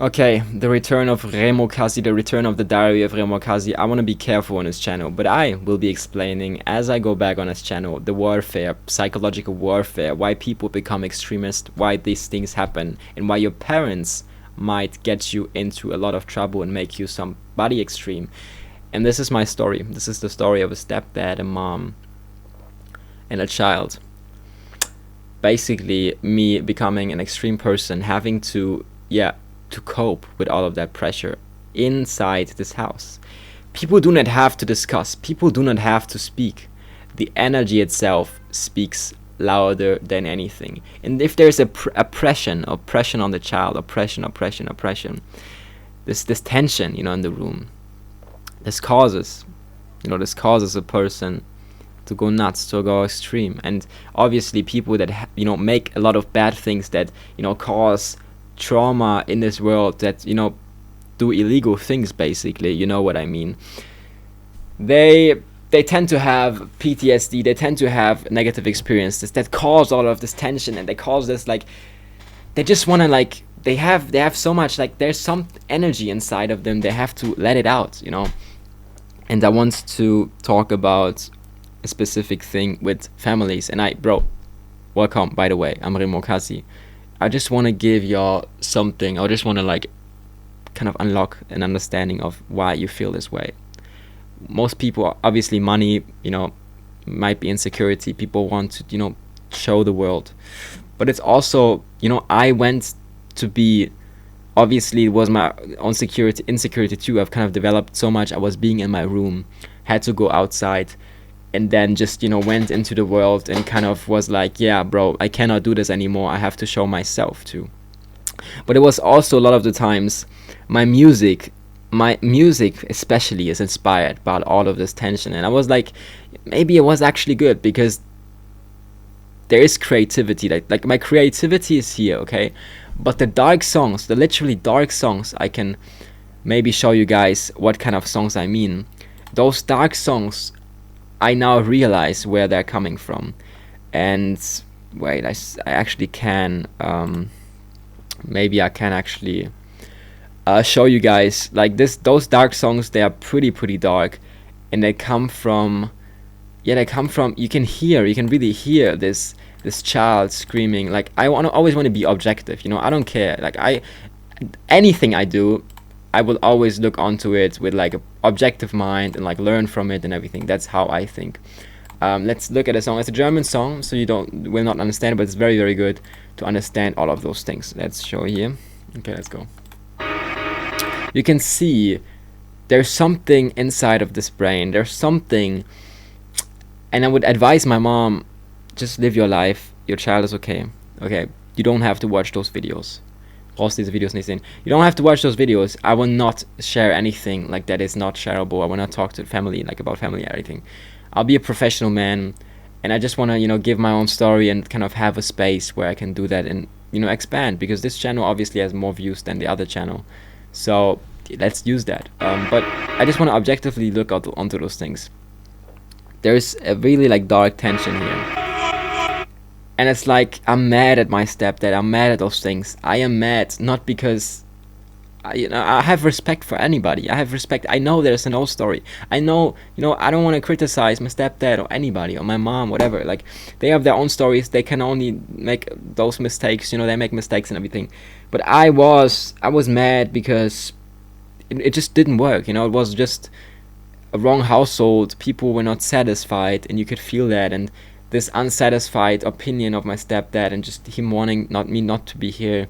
Okay, the return of Remo Kazzi, the return of the diary of Remo Kazzi. I want to be careful on his channel, but I will be explaining as I go back on his channel the warfare, psychological warfare, why people become extremists, why these things happen, and why your parents might get you into a lot of trouble and make you somebody extreme. And this is my story. This is the story of a stepdad, a mom, and a child. Basically, me becoming an extreme person, having to cope with all of that pressure inside this house. People do not have to discuss. People do not have to speak. The energy itself speaks louder than anything. And if there's oppression on the child, oppression, this tension, in the room, this causes a person to go nuts, to go extreme. And obviously people that make a lot of bad things that cause trauma in this world, that do illegal things, basically, you know what I mean, they tend to have PTSD, they tend to have negative experiences that cause all of this tension, and they cause this, like, they just want to, they have so much, there's some energy inside of them, they have to let it out, and I want to talk about a specific thing with families. And welcome, by the way, I'm Remo Kazzi. I just want to give y'all something. I just want to kind of unlock an understanding of why you feel this way. Most people, obviously money, might be insecurity. People want to, show the world. But it's also, I went to be, obviously it was my own insecurity too. I've kind of developed so much. I was being in my room, had to go outside, and then just went into the world and kind of was like, yeah bro, I cannot do this anymore, I have to show myself too. But it was also a lot of the times my music especially is inspired by all of this tension. And I was like, maybe it was actually good, because there is creativity, like my creativity is here, okay? But the dark songs, the literally dark songs, I can maybe show you guys what kind of songs I mean. Those dark songs, I now realize where they're coming from. And wait, I actually can, maybe I can actually show you guys, those dark songs, they are pretty dark, and they come from, you can really hear this child screaming. I always want to be objective, I don't care, anything I do, I will always look onto it with an objective mind and learn from it and everything. That's how I think. Let's look at a song. It's a German song, so you will not understand, but it's very, very good to understand all of those things. Let's show here. Okay, let's go. You can see there's something inside of this brain. There's something, and I would advise my mom, just live your life. Your child is okay. Okay, you don't have to watch those videos. Brauchst diese Videos nicht sehen. You don't have to watch those videos. I will not share anything that is not shareable. I will not talk to family about family or anything. I'll be a professional man, and I just want to give my own story and kind of have a space where I can do that and expand, because this channel obviously has more views than the other channel. So let's use that. But I just want to objectively look onto those things. There's a really dark tension here. And it's I'm mad at my stepdad, I'm mad at those things. I am mad not because I have respect for anybody. I have respect. I know there's an old story. I know, I don't want to criticize my stepdad or anybody or my mom, whatever. They have their own stories. They can only make those mistakes. They make mistakes and everything. But I was mad because it just didn't work. It was just a wrong household. People were not satisfied, and you could feel that. And this unsatisfied opinion of my stepdad, and just him wanting me not to be here,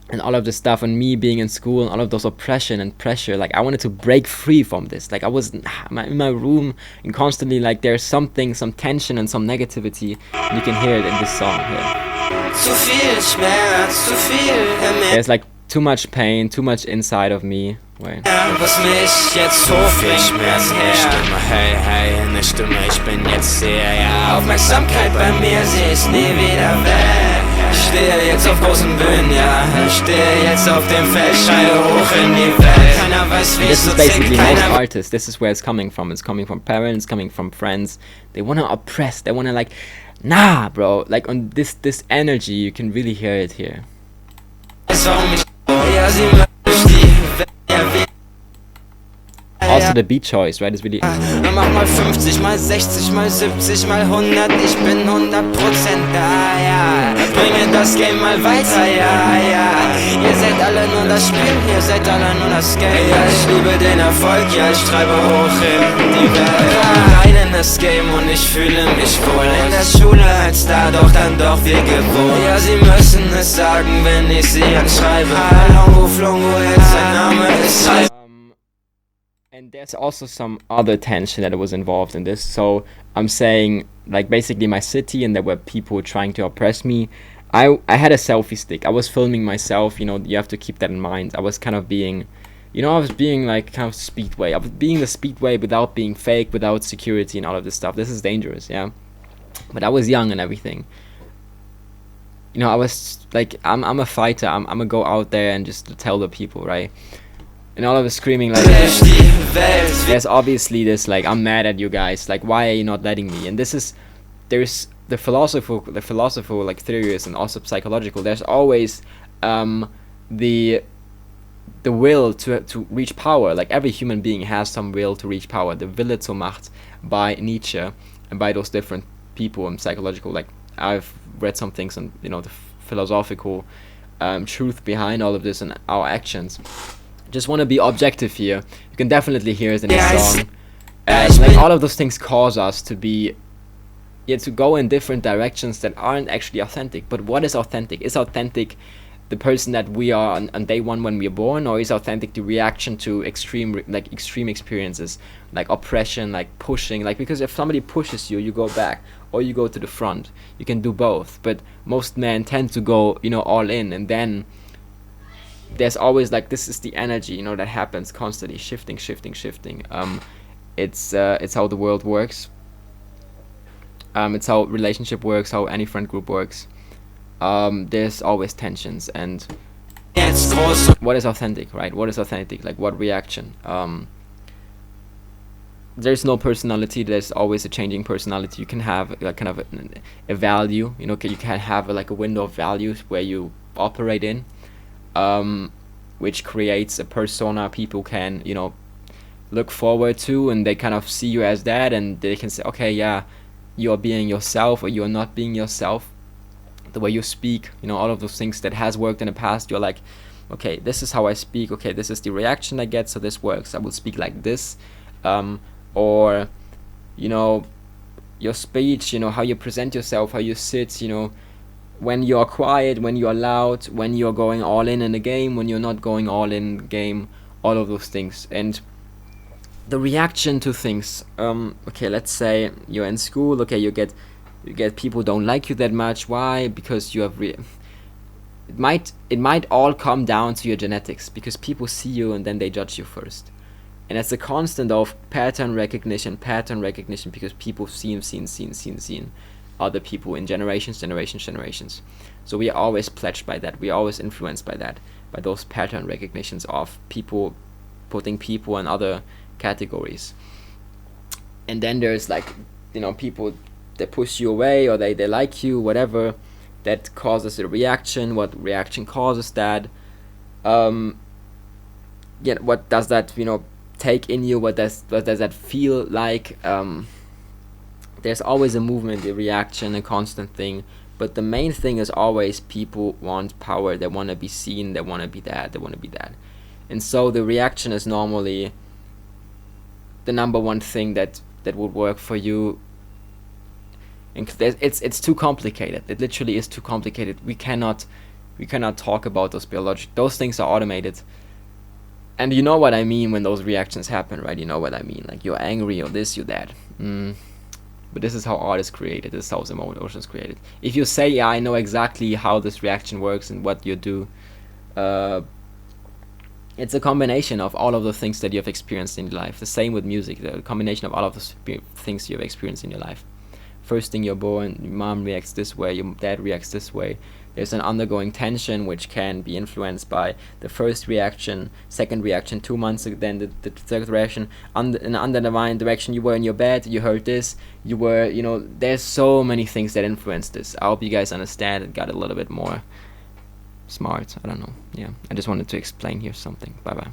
and all of this stuff, and me being in school, and all of those oppression and pressure. I wanted to break free from this. I was in my room, and constantly there's some tension and some negativity, and you can hear it in this song here. Zu viel Schmerz, zu viel. There's too much pain, too much inside of me. Wait. Was mich jetzt so viel Schmerz her. Hey, hey, eine Stimme, ich bin jetzt sehr, ja. Aufmerksamkeit bei mir, sie ist nie wieder weg. Ich stehe jetzt auf großen Bühnen, ja. Ich stehe jetzt auf dem Feld, schreie hoch in die Welt. Keiner weiß, wie es so basically most artists, this is where it's coming from. It's coming from parents, coming from friends. They wanna oppress, they wanna nah, bro. On this energy, you can really hear it here. Ja, sie möchte die Welt, ja, wie Also the beat choice, right, is really... mach mal 50, mal 60, mal 70, mal 100, ich bin 100% da, ja. Bringe das Game mal weiter, ja, ja. Ihr seid alle nur das Spiel, ihr seid alle nur das Game. Ja, ich liebe den Erfolg, ja, ich treibe hoch in die Welt. Rein in das Game und ich fühle mich wohl. In der Schule als Star, doch dann doch wie gewohnt. Ja, sie müssen es sagen, wenn ich sie anschreibe. Longo Flongo, jetzt sein Name ist Schreibe. And there's also some other tension that was involved in this. So I'm saying, like, basically my city, and there were people trying to oppress me. I had a selfie stick. I was filming myself. You know, you have to keep that in mind. I was kind of being, you know, I was being like kind of speedway. I was being the speedway without being fake, without security and all of this stuff. This is dangerous, yeah. But I was young and everything. You know, I was like, I'm a fighter. I'm gonna go out there and just tell the people, right? And all of us screaming like, there's obviously this, like, I'm mad at you guys, like, why are you not letting me? And this is, there's the philosopher like theories and also psychological, there's always the will to reach power. Like, every human being has some will to reach power, the Wille zur Macht, by Nietzsche and by those different people and psychological, like, I've read some things on, you know, the philosophical truth behind all of this and our actions. Just want to be objective here. You can definitely hear it in the song. And like, all of those things cause us to be, yeah, to go in different directions that aren't actually authentic. But what is authentic? Is authentic the person that we are on day one when we are born, or is authentic the reaction to extreme experiences, like oppression, like pushing, like, because if somebody pushes you, you go back or you go to the front. You can do both, but most men tend to go, you know, all in, and then there's always, like, this is the energy, you know, that happens constantly, shifting. It's how the world works. It's how relationship works, how any friend group works. There's always tensions. And what is authentic, right? What is authentic? Like, what reaction? There's no personality. There's always a changing personality. You can have, like, kind of a value, you know, you can have like a window of values where you operate in, which creates a persona people can, you know, look forward to, and they kind of see you as that, and they can say, okay, yeah, you are being yourself, or you are not being yourself. The way you speak, you know, all of those things that has worked in the past, you're like, okay, this is how I speak, okay, this is the reaction I get, so this works, I will speak like this. Or, you know, your speech, you know, how you present yourself, how you sit, you know, when you're quiet, when you're loud, when you're going all in the game, when you're not going all in the game, all of those things. And the reaction to things, okay, let's say you're in school, okay, you get people don't like you that much. Why? Because you have it might all come down to your genetics, because people see you and then they judge you first. And it's a constant of pattern recognition, because people seen other people in generations. So we are always pledged by that. We are always influenced by that, by those pattern recognitions of people, putting people in other categories. And then there's, like, you know, people that push you away, or they like you, whatever, that causes a reaction. What reaction causes that? Yeah, what does that, you know, take in you? What does that feel like? There's always a movement, a reaction, a constant thing. But the main thing is always people want power. They want to be seen. They want to be that. And so the reaction is normally the number one thing that would work for you. And it's too complicated. It literally is too complicated. We cannot talk about those biological. Those things are automated. And you know what I mean when those reactions happen, right? You know what I mean. Like, you're angry or this, you're that. But this is how art is created. This is how emotion is created. If you say, yeah, I know exactly how this reaction works and what you do, it's a combination of all of the things that you have experienced in your life. The same with music. The combination of all of the things you have experienced in your life. First thing you're born, your mom reacts this way, your dad reacts this way. There's an undergoing tension which can be influenced by the first reaction, second reaction, 2 months, then the third reaction, in the underlying direction. You were in your bed, you heard this, you were, you know, there's so many things that influence this. I hope you guys understand and got a little bit more smart. I don't know. Yeah, I just wanted to explain here something. Bye bye.